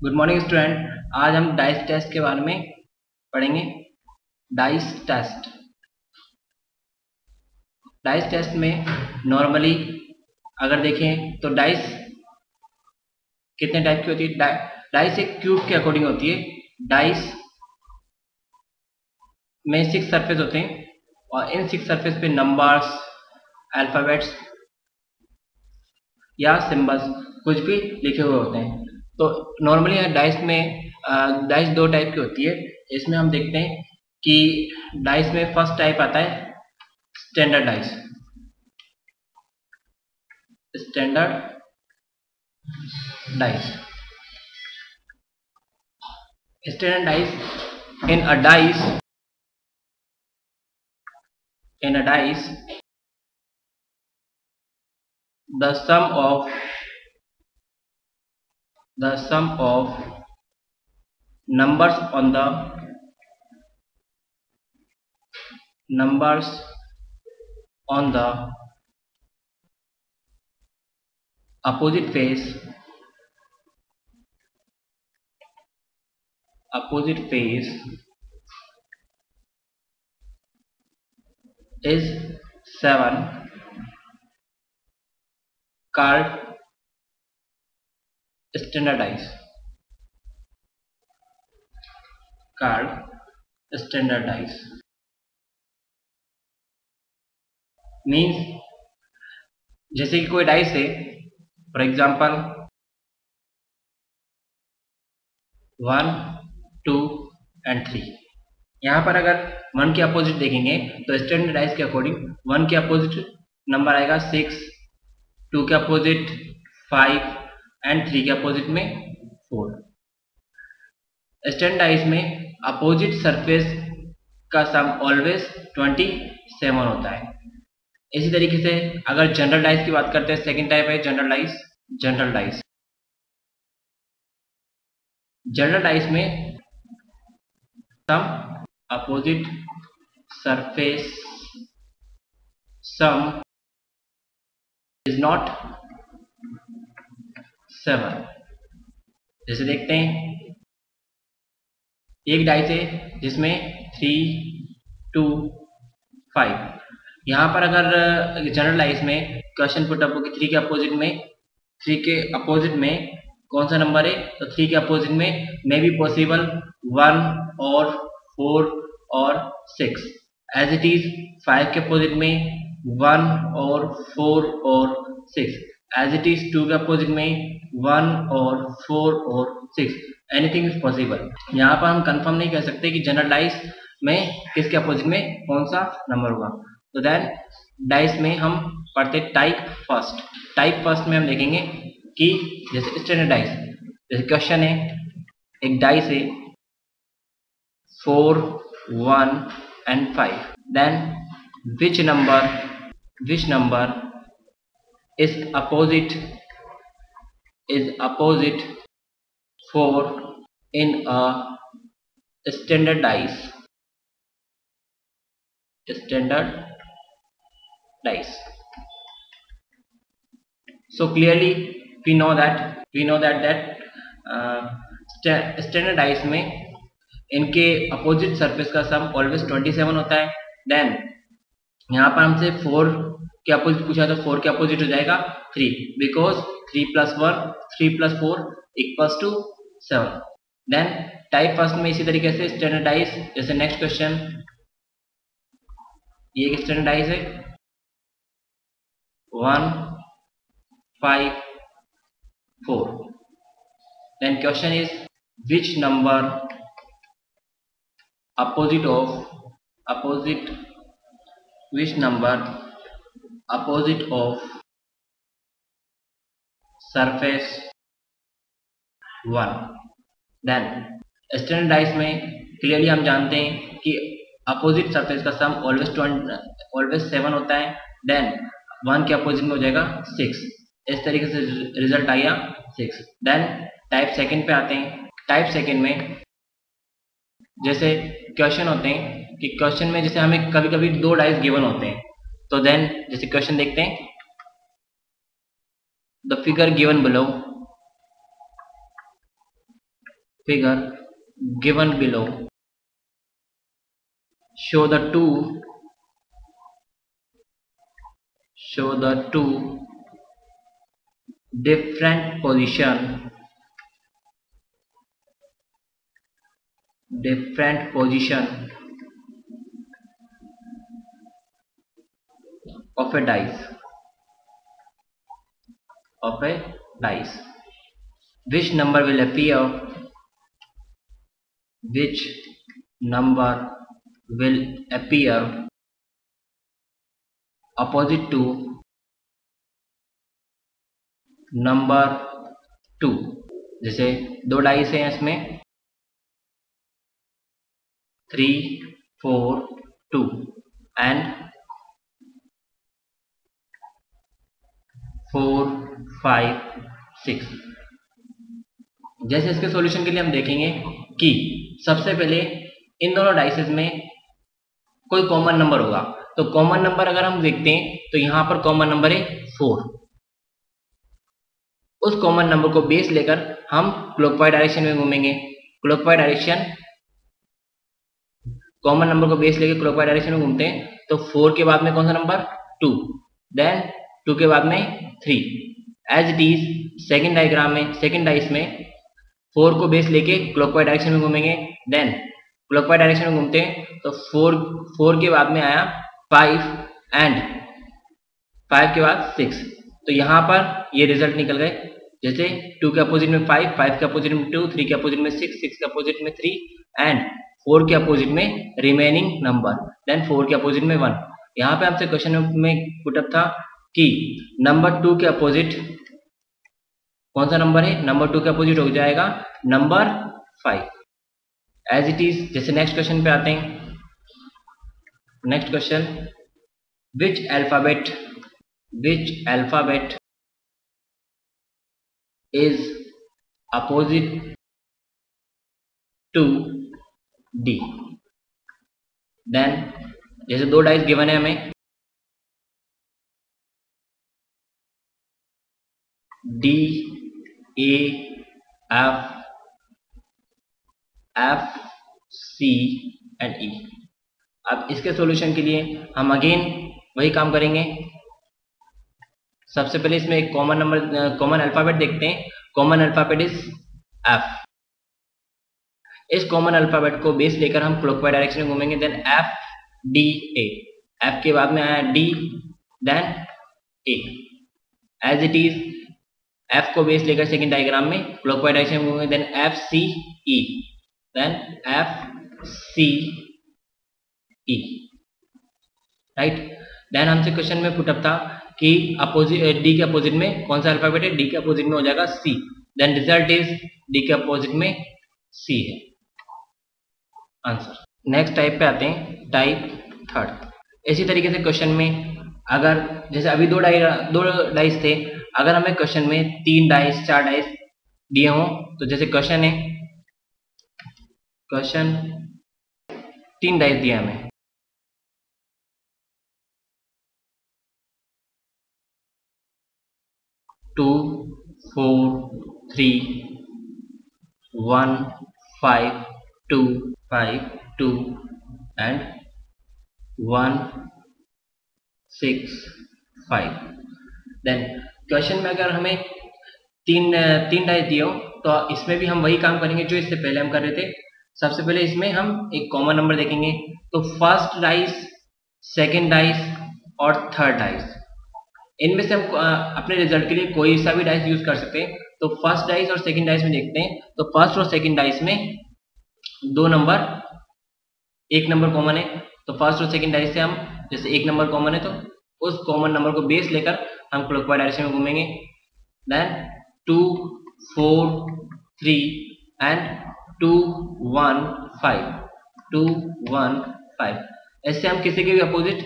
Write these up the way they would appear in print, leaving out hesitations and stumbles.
Good morning student. आज हम dice test के बारे में पढ़ेंगे। डाइस टेस्ट में नॉर्मली अगर देखें तो डाइस कितने टाइप की होती है। डाइस एक क्यूब के अकॉर्डिंग होती है। डाइस में 6 सरफेस होते हैं और इन 6 सरफेस पे नंबर्स, अल्फाबेट्स या सिंबल्स कुछ भी लिखे हुए होते हैं। तो नॉर्मली डाइस में डाइस 2 टाइप की होती है। इसमें हम देखते हैं कि डाइस में फर्स्ट टाइप आता है standard dice. Standard dice in a dice the sum of numbers on the opposite face is 7, called standard dice. Means जैसे कि कोई डाइस है, फॉर एग्जाम्पल 1, 2 एंड 3। यहाँ पर अगर 1 के अपोजिट देखेंगे तो स्टैंडर्ड डाइस के अकॉर्डिंग 1 के अपोजिट नंबर आएगा 6, 2 के अपोजिट 5 एंड 3 के अपोजिट में 4। स्टैंडर्ड डाइस में अपोजिट सरफेस का सम ऑलवेज 27 होता है। इसी तरीके से अगर जनरल डाइस की बात करते हैं, सेकंड टाइप है जनरल डाइस में sum opposite surface sum is not 7। जैसे देखते हैं एक डाइस है जिसमें 3, 2, 5। यहाँ पर अगर जनरल डाइस में क्वेश्चन पुट अप हो कि 3 के अपोजिट में कौन सा नंबर है, तो 3 के अपोजिट में मे बी पॉसिबल 1 और 4 और 6, एज इट इज 5 के अपोजिट में 1 और 4 और 6, एज इट इज 2 के अपोजिट में 1 और 4 और 6। Anything is possible. यहाँ पर हम कंफर्म नहीं कर सकते कि जनरल डाइस में किसके अपोजिट में कौन सा नंबर होगा। तो देन डाइस में हम पढ़ते टाइप फर्स्ट में हम देखेंगे कि जैसे स्टैंडर्ड डाइस, जैसे क्वेश्चन है, एक डाइस है 4, 1 and 5। Then which number is opposite 4 in a standard dice. So clearly we know that standard dice में इनके अपोजिट सरफेस का सम ऑलवेज 27 होता है। देन यहाँ पर हमसे 4 के अपोजिट पूछा तो 4 के अपोजिट हो जाएगा 3, बिकॉज 3 + 1 3 + 4 = 7। देन टाइप फर्स्ट में इसी तरीके से स्टैंडर्ड डाइस, जैसे नेक्स्ट क्वेश्चन, ये एक स्टैंडर्ड डाइस है 1, 5, 4। Then question is which number opposite of surface 1। Then standard dice में क्लियरली हम जानते हैं कि अपोजिट सरफेस का सम ऑलवेज 7 होता है। देन 1 के अपोजिट में हो जाएगा 6। इस तरीके से रिजल्ट आया 6। देन टाइप सेकंड पे आते हैं। टाइप सेकंड में जैसे क्वेश्चन होते हैं कि क्वेश्चन में जैसे हमें कभी कभी 2 डाइस गिवन होते हैं, तो देन जैसे क्वेश्चन देखते हैं, the figure given below figure given below show the two different position of a dice. Which number will appear opposite to number 2? जैसे दो डाइस हैं इसमें 3, 4, 2 and 4, 5, 6। जैसे इसके सॉल्यूशन के लिए हम देखेंगे कि सबसे पहले इन दोनों डाइसेस में कोई कॉमन नंबर होगा। तो कॉमन नंबर अगर हम देखते हैं तो यहां पर कॉमन नंबर है 4। उस कॉमन नंबर को बेस लेकर हम क्लॉकवाइज डायरेक्शन में घूमेंगे। क्लॉकवाइज डायरेक्शन कॉमन नंबर को बेस लेकर क्लॉकवाइज डायरेक्शन में घूमते हैं। तो 4 के बाद में कौन सा नंबर 2, देन 2 के बाद में 3। As it is second dice में 4 को बेस लेके क्लॉकवाइज डायरेक्शन में घूमेंगे। देन क्लॉकवाइज डायरेक्शन में घूमते हैं तो 4 के बाद में आया 5 एंड 5 के बाद 6। तो यहां पर ये रिजल्ट निकल गए। जैसे 2 के अपोजिट में 5, 5 के अपोजिट में 2, 3 के अपोजिट में 6, 6 के अपोजिट में 3 एंड 4 के अपोजिट में रिमेनिंग नंबर, देन 4 के अपोजिट में 1। यहाँ पे आपसे क्वेश्चन में पुटअप था कि नंबर 2 के अपोजिट कौन सा नंबर है? नंबर 2 के अपोजिट हो जाएगा नंबर 5 एज इट इज। जैसे नेक्स्ट क्वेश्चन पे आते हैं। Next question, which alphabet is opposite to D? Then जैसे दो डाइस गिवन है हमें D, A, F, C and E। अब इसके सॉल्यूशन के लिए हम अगेन वही काम करेंगे। सबसे पहले इसमें एक कॉमन अल्फाबेट देखते हैं। Common alphabet is F। इस कॉमन अल्फाबेट को बेस लेकर हम क्लॉकवाइज डायरेक्शन में घूमेंगे। Then F, D, A। F के बाद में आया D, then A। As it is F को बेस लेकर सेकेंड डायग्राम में क्लॉकवाइज डायरेक्शन में घूमेंगे। Then F, C, E, then F, C, E। Right. Then हमसे क्वेश्चन में पुटअप था कि डी के अपोजिट में कौन सा अल्फाबेट है? डी के अपोजिट में हो जाएगा C। Then result is D के अपोजिट में C है आंसर। नेक्स्ट टाइप पे आते हैं, टाइप थर्ड। इसी तरीके से क्वेश्चन में अगर जैसे अभी दो डाइस थे, अगर हमें क्वेश्चन में 3 डाइस 4 डाइस दिए हों, तो जैसे क्वेश्चन 3 डाइस दिया हमें, 2, 4, 3, 1, 5, 2 and 1, 6, 5। देन क्वेश्चन में अगर हमें तीन डाइस दिए हो तो इसमें भी हम वही काम करेंगे जो इससे पहले हम कर रहे थे। सबसे पहले इसमें हम एक कॉमन नंबर देखेंगे। तो फर्स्ट डाइस, सेकेंड डाइस और थर्ड डाइस, इनमें से हम अपने रिजल्ट के लिए कोई सा भी डाइस यूज कर सकते हैं। तो फर्स्ट डाइस और सेकंड डाइस में देखते हैं। तो फर्स्ट और सेकंड डाइस में एक नंबर कॉमन है। तो फर्स्ट और सेकंड डाइस से हम जैसे एक नंबर कॉमन है तो उस कॉमन नंबर को बेस लेकर हम क्लॉकवाइज डायरेक्शन में घूमेंगे। Then 2, 4, 3 and 2, 1, 5, 2, 1, 5। ऐसे हम किसी के भी अपोजिट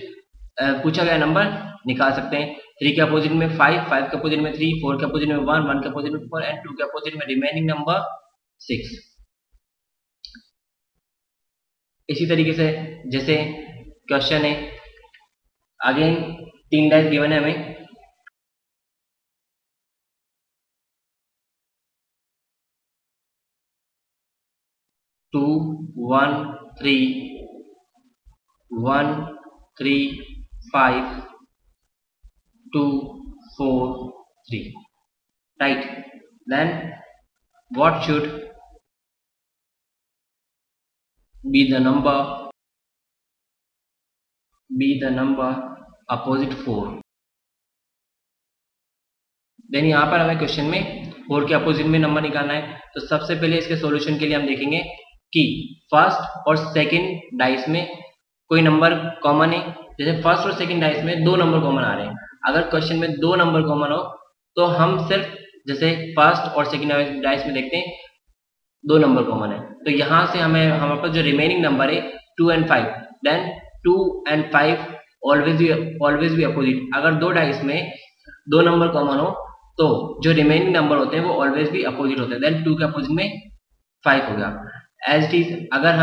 पूछा गया नंबर निकाल सकते हैं। 3 के अपोजिट में 5, 5 के अपोजिट में 3, 4 के अपोजिट में 1, 1 के अपोजिट में 4 एंड 2 के अपोजिट में रिमेनिंग नंबर 6। इसी तरीके से जैसे क्वेश्चन है, अगेन 3 डाइस गिवन है हमें। 2 1 3 1 3 5 2 4 3, right? Then what should be the number opposite 4? Then यहाँ पर हमें क्वेश्चन में 4 के अपोजिट में नंबर निकालना है। तो सबसे पहले इसके सॉल्यूशन के लिए हम देखेंगे कि फर्स्ट और सेकंड डाइस में कोई नंबर कॉमन है। जैसे फर्स्ट और सेकंड डाइस में 2 नंबर कॉमन आ रहे हैं। अगर क्वेश्चन में 2 नंबर कॉमन हो तो हम सिर्फ जैसे फर्स्ट और सेकंड डाइस में देखते हैं 2 नंबर कॉमन है, तो यहाँ से हमारे पास जो रिमेनिंग नंबर है 2 and 5, देन 2 and 5 ऑलवेज भी अपोजिट। अगर 2 डाइस में 2 नंबर कॉमन हो तो जो रिमेनिंग नंबर होते हैं वो ऑलवेज भी अपोजिट होते हैं। देन 2 के अपोजिट में 5 हो गया। एज इट इज अगर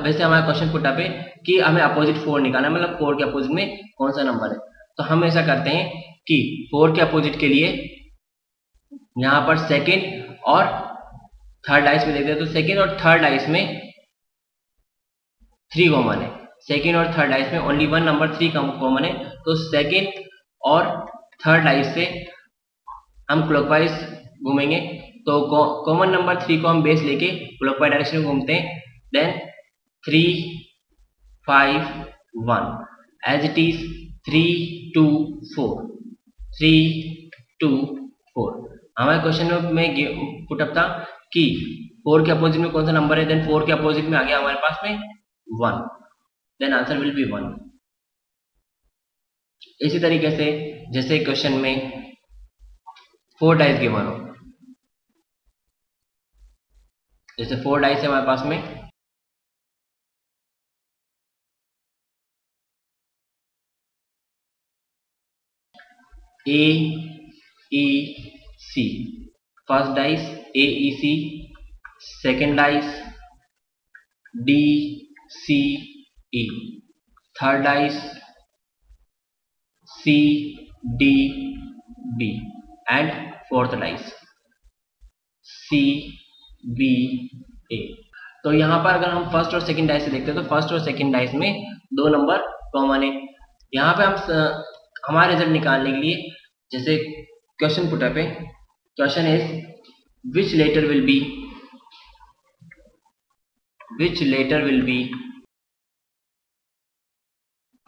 वैसे हमारा क्वेश्चन पुट अप है कि हमें अपोजिट 4 निकालना है, मतलब 4 के अपोजिट में कौन सा नंबर है। तो हम ऐसा करते हैं कि 4 के अपोजिट के लिए यहाँ पर सेकेंड और थर्ड डाइस में देखते हैं। तो सेकेंड और थर्ड डाइस में 3 कॉमन है। सेकेंड और थर्ड डाइस में ओनली 1 नंबर 3 कॉमन है। तो सेकेंड और थर्ड डाइस से हम क्लॉकवाइज घूमेंगे। तो कॉमन नंबर 3 को हम बेस लेके क्लॉकवाइज डायरेक्शन में घूमते हैं। Then 3 5 1 as it is 3 2 4 3 2 4। हमारे क्वेश्चन में पुट अप था कि 4 के अपोजिट में कौन सा नंबर है। देन 4 के अपोजिट में आ गया हमारे पास में 1, देन आंसर विल बी 1। इसी तरीके से जैसे क्वेश्चन में 4 डाइस गिवन हो, जैसे 4 डाइस है हमारे पास में, A E C, first dice A E C, second dice D C E, third dice C D B and fourth dice C B A। तो यहाँ पर अगर हम फर्स्ट और सेकंड डाइस से देखते हैं तो फर्स्ट और सेकंड डाइस में 2 नंबर कॉमन है। यहाँ पे हम हमारा रिजल्ट निकालने के लिए जैसे क्वेश्चन पुट अप है, question is which letter will be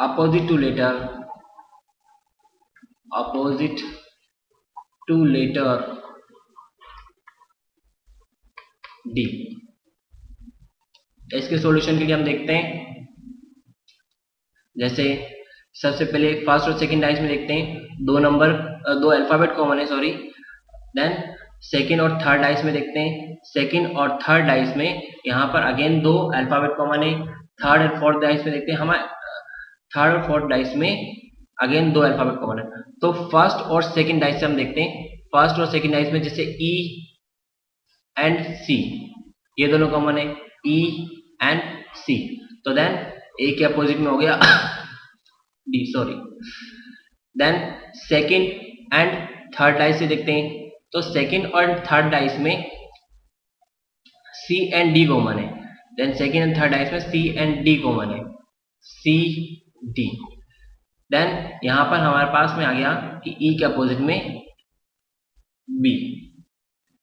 opposite to letter D। इसके सॉल्यूशन के लिए हम देखते हैं, जैसे सबसे पहले फर्स्ट और सेकंड डाइस में देखते हैं 2 अल्फाबेट कॉमन है, सॉरी। देन सेकंड और थर्ड डाइस में देखते हैं, सेकंड और थर्ड डाइस में यहाँ पर अगेन 2 अल्फाबेट कॉमन है। थर्ड और फोर्थ डाइस में देखते हैं, हमारे थर्ड और फोर्थ डाइस में अगेन 2 अल्फाबेट कॉमन है। तो फर्स्ट और सेकंड डाइस से हम देखते हैं, फर्स्ट और सेकंड डाइस में जैसे ई एंड सी, ये दोनों कॉमन है, ई एंड सी। तो देन ए के अपोजिट में हो गया D, sorry. Then second and third dice से देखते हैं, तो सेकंड और थर्ड डाइस में सी एंड डी कॉमन है। Then second and third dice में सी एंड डी कॉमन है, सी डी। देन यहां पर हमारे पास में आ गया कि ई के अपोजिट में B,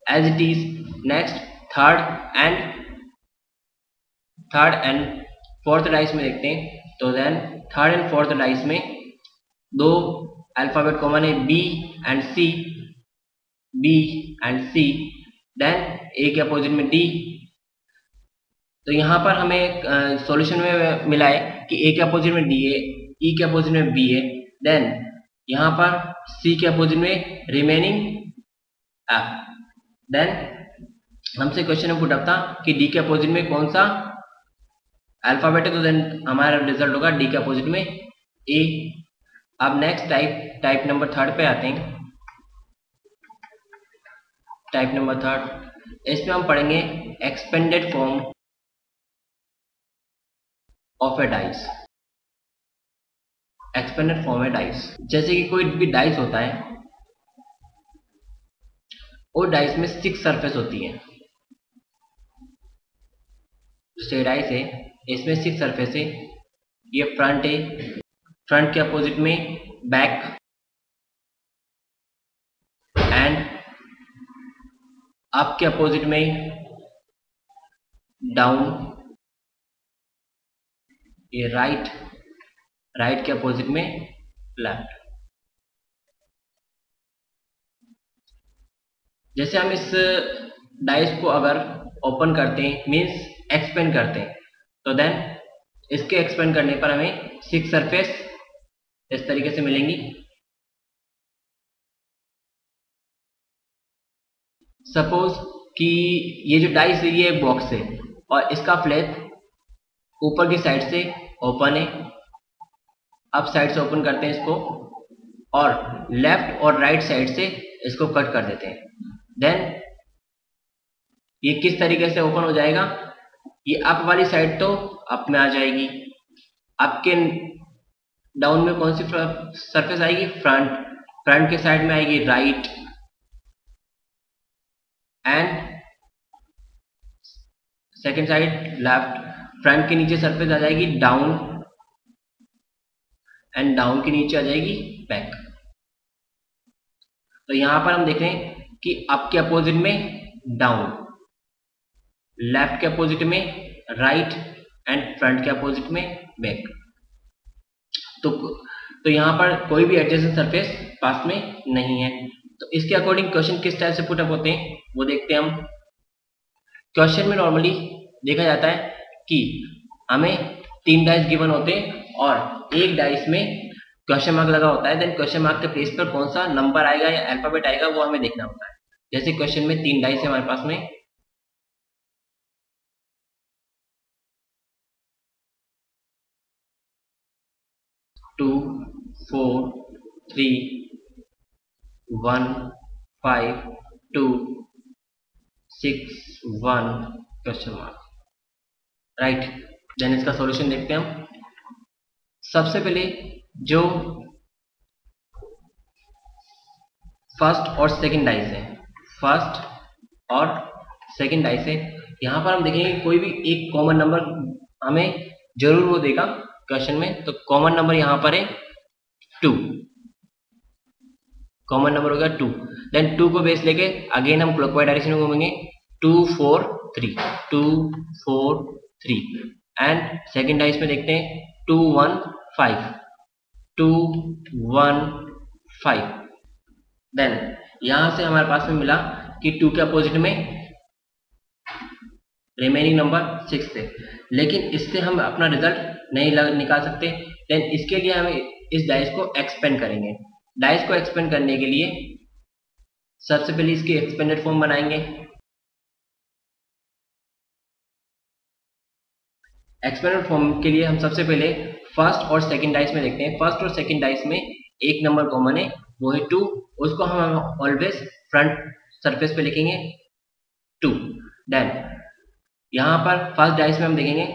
as it is. Next third and fourth dice में देखते हैं, तो then third and fourth dice में 2 अल्फाबेट कॉमन है, B and C. Then A के अपोजिट में डी। तो यहाँ पर हमें सॉल्यूशन में मिला है कि ए के अपोजिट में डी है, ई के अपोजिट में बी है। देन यहाँ पर सी के अपोजिट में रिमेनिंग एफ। देन हमसे क्वेश्चन में पुट अप था कि डी के अपोजिट में कौन सा अल्फाबेट है, तो देन हमारा रिजल्ट होगा डी के अपोजिट में ए। अब नेक्स्ट टाइप नंबर 3 पे आते हैं। टाइप नंबर 3, इसमें हम पढ़ेंगे expanded form of A dice. Expanded form है डाइस, जैसे कि कोई भी डाइस होता है, और डाइस में 6 सरफेस होती है। जो स्ट्रेट डाइस है इसमें 6 सरफेस है। ये फ्रंट है, फ्रंट के अपोजिट में बैक एंड अप के अपोजिट में डाउन, ये राइट, राइट के अपोजिट में लेफ्ट। जैसे हम इस डाइस को अगर ओपन करते हैं मीन्स एक्सपेंड करते हैं, तो देन इसके एक्सपेंड करने पर हमें 6 सरफेस इस तरीके से मिलेंगी। सपोज कि ये जो डाइस है ये एक बॉक्स है और इसका फ्लैप ऊपर की साइड से ओपन है। अप साइड से ओपन करते हैं इसको और लेफ्ट और राइट साइड से इसको कट कर देते हैं। देन ये किस तरीके से ओपन हो जाएगा, ये अप वाली साइड तो अप में आ जाएगी, अप के डाउन में कौन सी सरफेस आएगी, फ्रंट, फ्रंट के साइड में आएगी right and second side left. Front के नीचे सरफेस आ जाएगी डाउन एंड डाउन के नीचे आ जाएगी बैक। तो यहां पर हम देख रहे हैं कि अप के अपोजिट में डाउन, लेफ्ट के अपोजिट में राइट एंड फ्रंट के अपोजिट में बैक। तो यहां पर कोई भी एडजेसेंट सरफेस पास में नहीं है। तो इसके अकॉर्डिंग क्वेश्चन किस टाइप से पुटअप होते हैं वो देखते हैं हम। क्वेश्चन में नॉर्मली देखा जाता है कि हमें 3 डाइस गिवन होते हैं और एक डाइस में क्वेश्चन मार्क लगा होता है। देन क्वेश्चन मार्क के प्लेस पर कौन सा नंबर आएगा या अल्फाबेट आएगा वो हमें देखना होता है। जैसे क्वेश्चन में 3 डाइस है हमारे पास में, 2, 4, 3, 1, 5, 2, 6, 1 क्वेश्चन मार्क, राइट। देन इसका सॉल्यूशन देखते हैं हम। सबसे पहले जो फर्स्ट और सेकंड डाइस है, फर्स्ट और सेकंड डाइस है, यहां पर हम देखेंगे कोई भी एक कॉमन नंबर हमें जरूर वो देगा क्वेश्चन में। तो कॉमन नंबर यहां पर है 2, कॉमन नंबर होगा 2। देन 2 को बेस लेके अगेन हम क्लॉकवाइज डायरेक्शन में घूमेंगे, 2, 4, 3, 2, 4, 3 एंड सेकंड डाइस में देखते हैं 2, 1, 5, 2, 1, 5। देन यहां से हमारे पास में मिला कि 2 के अपोजिट में रिमेनिंग नंबर 6 है, लेकिन इससे हम अपना रिजल्ट नहीं निकाल सकते। देन इसके लिए हमें इस डाइस को एक्सपेंड करेंगे। डाइस को एक्सपेंड करने के लिए सबसे पहले इसकी एक्सपेंडेड फॉर्म बनाएंगे। एक्सपेंडेड फॉर्म के लिए हम सबसे पहले फर्स्ट और सेकंड डाइस में देखते हैं। फर्स्ट और सेकंड डाइस में एक नंबर कॉमन है वो है 2, उसको हम ऑलवेज फ्रंट सरफेस पे लिखेंगे 2। देन यहां पर फर्स्ट डाइस में हम देखेंगे,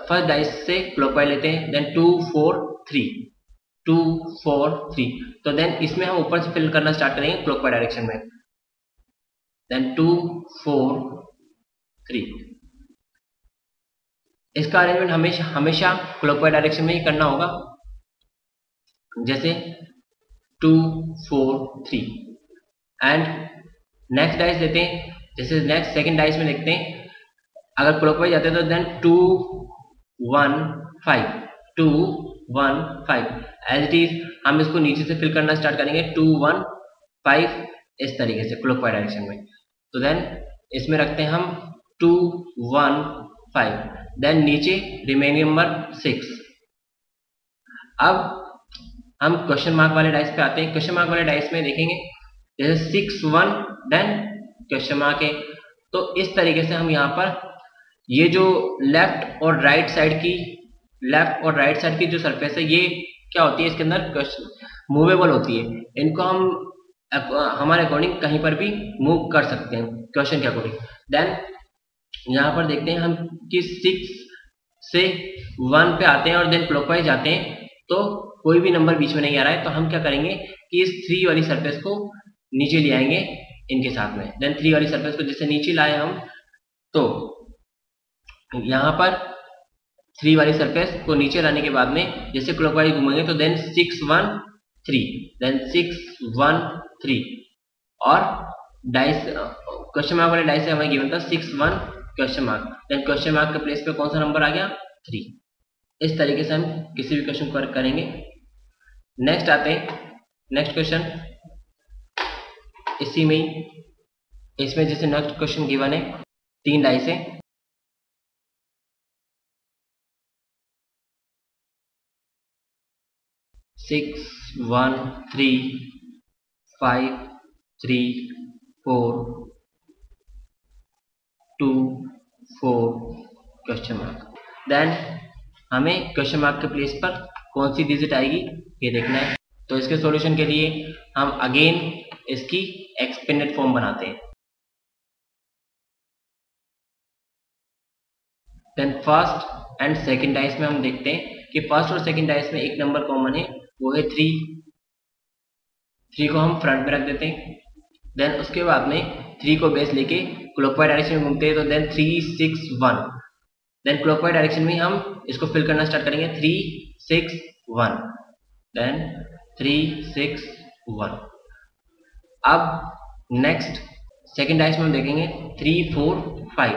फर्स्ट डाइस से क्लॉकवाइज लेते हैं, देन 2, 4, 3, 2, 4, 3। तो देन इसमें हम ऊपर से फिल करना स्टार्ट करेंगे क्लॉकवाइज डायरेक्शन में, देन 2, 4, 3। इसका अरेंजमेंट हमेशा क्लॉकवाइज डायरेक्शन में ही करना होगा। जैसे 2, 4, 3 एंड नेक्स्ट डाइस देते हैं। जैसे नेक्स्ट सेकंड डाइस में देखते हैं, अगर क्लॉकवाइज जाते हैं तो देन 2, 1, 5, 2, 1, 5 एज इट इज हम इसको नीचे से फिल करना स्टार्ट करेंगे 2, 1, 5 इस तरीके से क्लॉकवाइज डायरेक्शन में। तो देन इसमें रखते हैं हम 2, 1, 5, देन नीचे रिमेनिंग नंबर 6। अब हम क्वेश्चन मार्क वाले डाइस पे आते हैं। क्वेश्चन मार्क वाले डाइस में देखेंगे जैसे 6, 1 देन क्वेश्चन मार्क है। तो इस तरीके से हम यहाँ पर ये जो लेफ्ट और राइट साइड की जो सरफेस है ये क्या होती है, इसके अंदर मूवेबल होती है। इनको हम हमारे अकॉर्डिंग कहीं पर भी मूव कर सकते हैं क्वेश्चन के अकॉर्डिंग। देन यहाँ पर देखते हैं हम कि 6 से 1 पे आते हैं और देन क्लॉकवाइज जाते हैं तो कोई भी नंबर बीच में नहीं आ रहा है। तो हम क्या करेंगे कि इस 3 वाली सरफेस को नीचे ले आएंगे इनके साथ में। देन 3 वाली सरफेस को जैसे नीचे लाए हम, तो यहाँ पर 3 वाली सरफेस को नीचे लाने के बाद में जैसे क्लॉकवाइज घूमेंगे तो देन 6 1 3, देन 6 1 3, और डाइस क्वेश्चन मार्क वाले डाइस से हमें गिवन था 6 1 question mark, then question mark के प्लेस पे कौन सा नंबर आ गया 3। इस तरीके से हम किसी भी क्वेश्चन को करेंगे। नेक्स्ट आते हैं नेक्स्ट क्वेश्चन, इसी में इसमें जैसे नेक्स्ट क्वेश्चन गिवन है 3 डाइस है, 6 1 3 5 3 4 2 4 क्वेश्चन मार्क। देन हमें क्वेश्चन मार्क के प्लेस पर कौन सी डिजिट आएगी ये देखना है। तो इसके सॉल्यूशन के लिए हम अगेन इसकी एक्सपेंडेड फॉर्म बनाते हैं। Then first and second dice में हम देखते हैं कि फर्स्ट और सेकंड डाइस में एक नंबर कॉमन है, वो है 3 को हम फ्रंट में रख देते हैं। देन उसके बाद में 3 को बेस लेके क्लॉकवाइज डायरेक्शन में घूमते हैं, तो देन 3 6 1, देन क्लॉकवाइज डायरेक्शन में हम इसको फिल करना स्टार्ट करेंगे 3 6 1, देन 3 6 1। अब नेक्स्ट सेकंड डाइस में हम देखेंगे 3 4 5,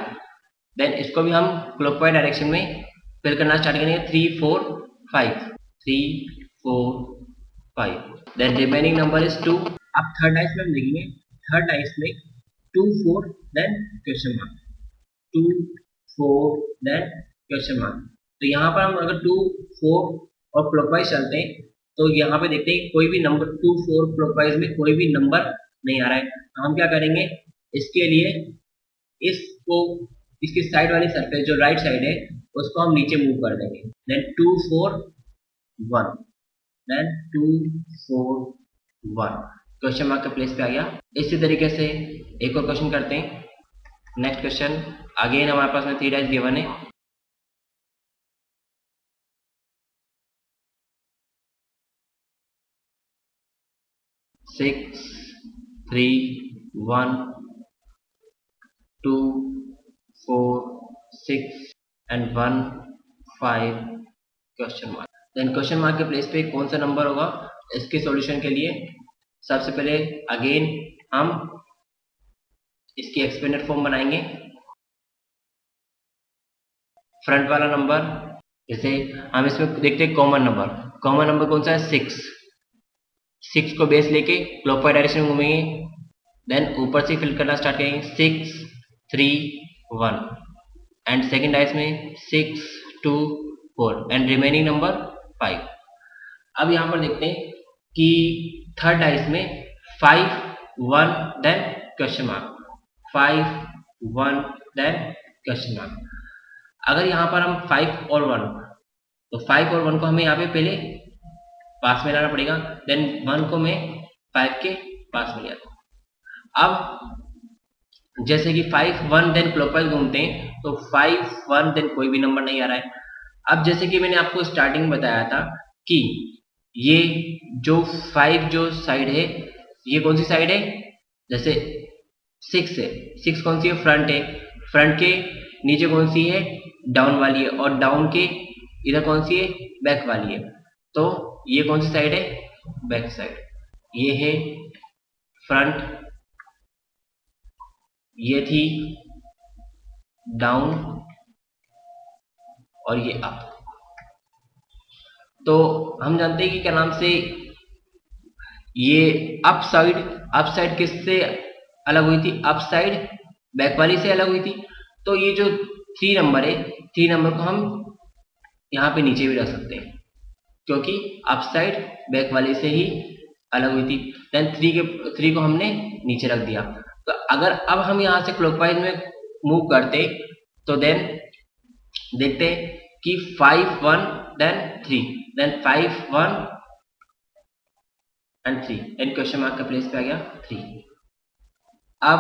देन इसको भी हम क्लॉकवाइज डायरेक्शन में फिल करना स्टार्ट करेंगे 3 4 5 3 4 5, देन रिमेनिंग नंबर इज 2। अब थर्ड डाइस में हम देखेंगे, थर्ड डाइस में 2 4 then question mark, 2 4 then question mark. तो यहाँ पर हम अगर 2 4 और क्लॉकवाइज चलते हैं तो यहाँ पे देखते हैं कोई भी नंबर 2 4 क्लॉकवाइज में कोई भी नंबर नहीं आ रहा है। तो हम क्या करेंगे, इसके लिए इसको इसकी साइड वाली सरफेस जो राइट साइड है उसको हम नीचे मूव कर देंगे, देन 2 4 1, देन 2 4 1 क्वेश्चन मार्क के प्लेस पे आ गया। इसी तरीके से एक और क्वेश्चन करते हैं। नेक्स्ट क्वेश्चन अगेन हमारे पास में 3 डाइस गिवन है, six 3 1 2 4 6 and 1 5 question mark. Then question mark के प्लेस पे कौन सा नंबर होगा, इसके सॉल्यूशन के लिए सबसे पहले अगेन हम इसकी एक्सपेंडेड फॉर्म बनाएंगे। फ्रंट वाला नंबर जैसे हम इसमें देखते हैं कॉमन नंबर कौन सा है 6 को बेस लेके क्लॉकवाइज डायरेक्शन में घूमेंगे, देन ऊपर से फिल करना स्टार्ट करेंगे 6 3 1, एंड सेकेंड डाइस में 6 2 4 एंड रिमेनिंग नंबर 5। अब यहाँ पर देखते हैं कि थर्ड डाइस में 5 1 then question mark, 5 1 then question mark. अगर यहाँ पर हम 5 और 1, तो 5 और 1 को हमें यहाँ पे पहले पास में लाना पड़ेगा, देन 1 को मैं 5 के पास में ले आता हूँ। अब जैसे कि 5 1 देन क्लॉकवाइज घूमते हैं तो 5 1 देन कोई भी नंबर नहीं आ रहा है। अब जैसे कि मैंने आपको स्टार्टिंग में बताया था कि ये जो 5 जो साइड है ये कौन सी साइड है, जैसे 6 है, 6 कौन सी है फ्रंट है, फ्रंट के नीचे कौन सी है डाउन वाली है, और डाउन के इधर कौन सी है बैक वाली है। तो ये कौन सी साइड है बैक साइड, ये है फ्रंट, ये थी डाउन और ये अप। तो हम जानते हैं कि क्या नाम से ये अप साइड किससे अलग हुई थी, अप साइड बैक वाली से अलग हुई थी। तो ये जो 3 नंबर है 3 नंबर को हम यहाँ पे नीचे भी रख सकते हैं क्योंकि अप साइड बैक वाले से ही अलग हुई थी। देन 3 को हमने नीचे रख दिया। तो अगर अब हम यहाँ से क्लॉकवाइज में मूव करते तो देन देखते कि 5 1 then 3, then 5 1 and 3, and question mark का प्लेस पे आ गया 3। अब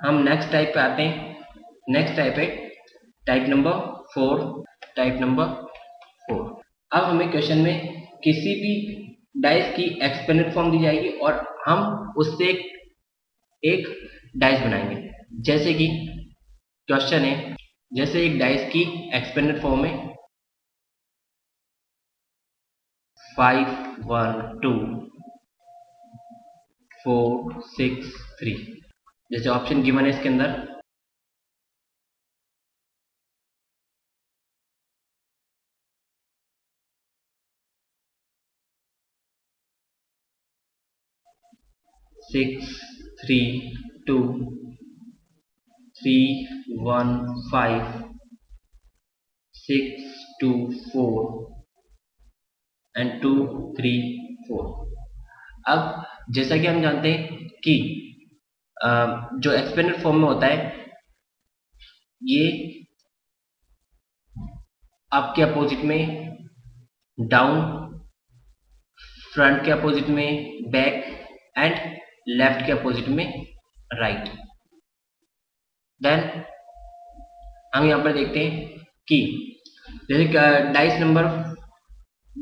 हम नेक्स्ट टाइप पे आते हैं। नेक्स्ट टाइप है टाइप नंबर 4। अब हमें क्वेश्चन में किसी भी डाइस की एक्सपेंडेड फॉर्म दी जाएगी और हम उससे एक डाइस बनाएंगे। जैसे कि क्वेश्चन है जैसे एक डाइस की एक्सपेंडेड फॉर्म है 5 1 2 4 6 3, जैसे ऑप्शन गिवन है इसके अंदर 6 3 2 3 1 5 6 2 4 एंड 2 3 4। अब जैसा कि हम जानते हैं कि जो एक्सपेंडेड फॉर्म में होता है ये अप के अपोजिट में डाउन, फ्रंट के अपोजिट में बैक एंड लेफ्ट के अपोजिट में राइट। देन हम यहाँ पर देखते हैं कि जैसे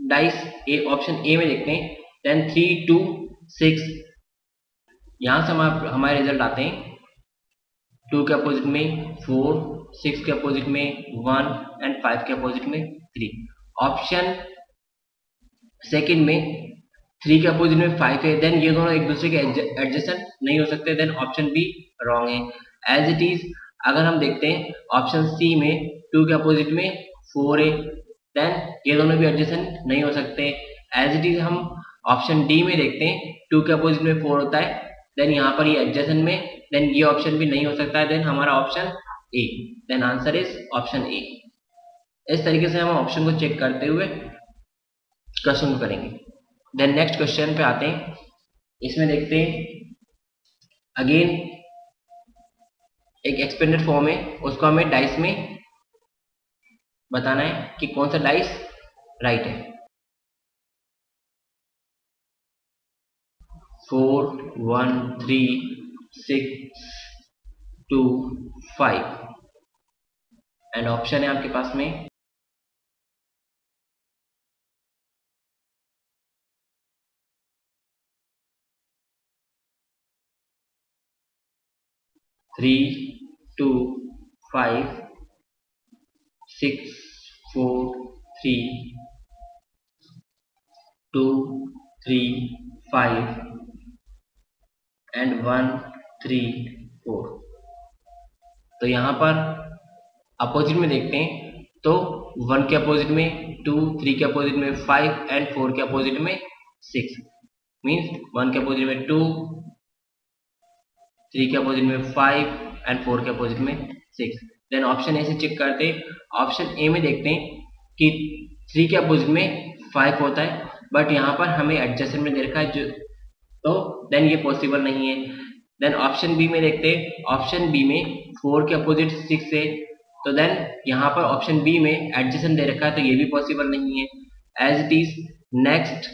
डाइस ए ऑप्शन ए में देखते हैं, देन 3 2 6, यहाँ से हम हमारे रिजल्ट आते हैं 2 के अपोजिट में 4, 6 के अपोजिट में 1 एंड 5 के अपोजिट में 3। ऑप्शन सेकंड में 3 के अपोजिट में 5 है, देन ये दोनों एक दूसरे के एडजेसेंट नहीं हो सकते, देन ऑप्शन बी रॉन्ग है। एज इट इज अगर हम देखते हैं ऑप्शन सी में 2 के अपोजिट में 4 है, देन ये दोनों भी एडजेसेंट नहीं हो सकते। एज इट इज हम ऑप्शन डी में देखते हैं 2 के अपोजिट में 4 होता है, देन यहाँ पर ये एडजेसेंट में, देन ये ऑप्शन भी नहीं हो सकता है, देन हमारा option A, then answer is option A. इस तरीके से हम ऑप्शन को चेक करते हुए क्वेश्चन को करेंगे। देन नेक्स्ट क्वेश्चन पे आते हैं, इसमें देखते हैं अगेन एक एक्सपेंडेड फॉर्म है, उसको हमें डाइस में बताना है कि कौन सा डाइस राइट है। 4 1 3 6 2 5 एंड ऑप्शन है आपके पास में 3 2 5 6 4 3 2 3 5 एंड 1 3 4। तो यहाँ पर अपोजिट में देखते हैं तो 1 के अपोजिट में 2, 3 के अपोजिट में 5 एंड 4 के अपोजिट में 6, मीन्स 1 के अपोजिट में 2, 3 के अपोजिट में 5 एंड 4 के अपोजिट में 6। देन ऑप्शन ए से चेक करते हैं, ऑप्शन ए में देखते हैं कि 3 के अपोजिट में 5 होता है, बट यहाँ पर हमें एडजेसेंट में दे रखा है जो, तो देन ये पॉसिबल नहीं है। देन ऑप्शन बी में देखते हैं, ऑप्शन बी में 4 के अपोजिट 6 है, तो देन यहाँ पर ऑप्शन बी में एडजेसेंट दे रखा है, तो ये भी पॉसिबल नहीं है। As it is next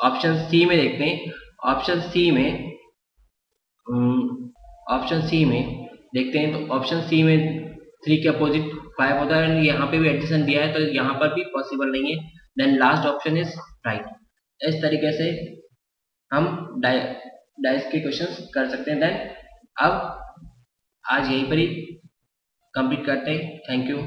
option C में देखते हैं, ऑप्शन सी में देखते हैं तो ऑप्शन सी में 3 के अपोजिट 5 होता है, यहाँ पे भी एडजेसेंट दिया है, तो यहाँ पर भी पॉसिबल नहीं है। Then last option is right. इस तरीके से हम डाइस के क्वेश्चंस कर सकते हैं। देन अब आज यहीं पर ही कंप्लीट करते हैं। Thank you.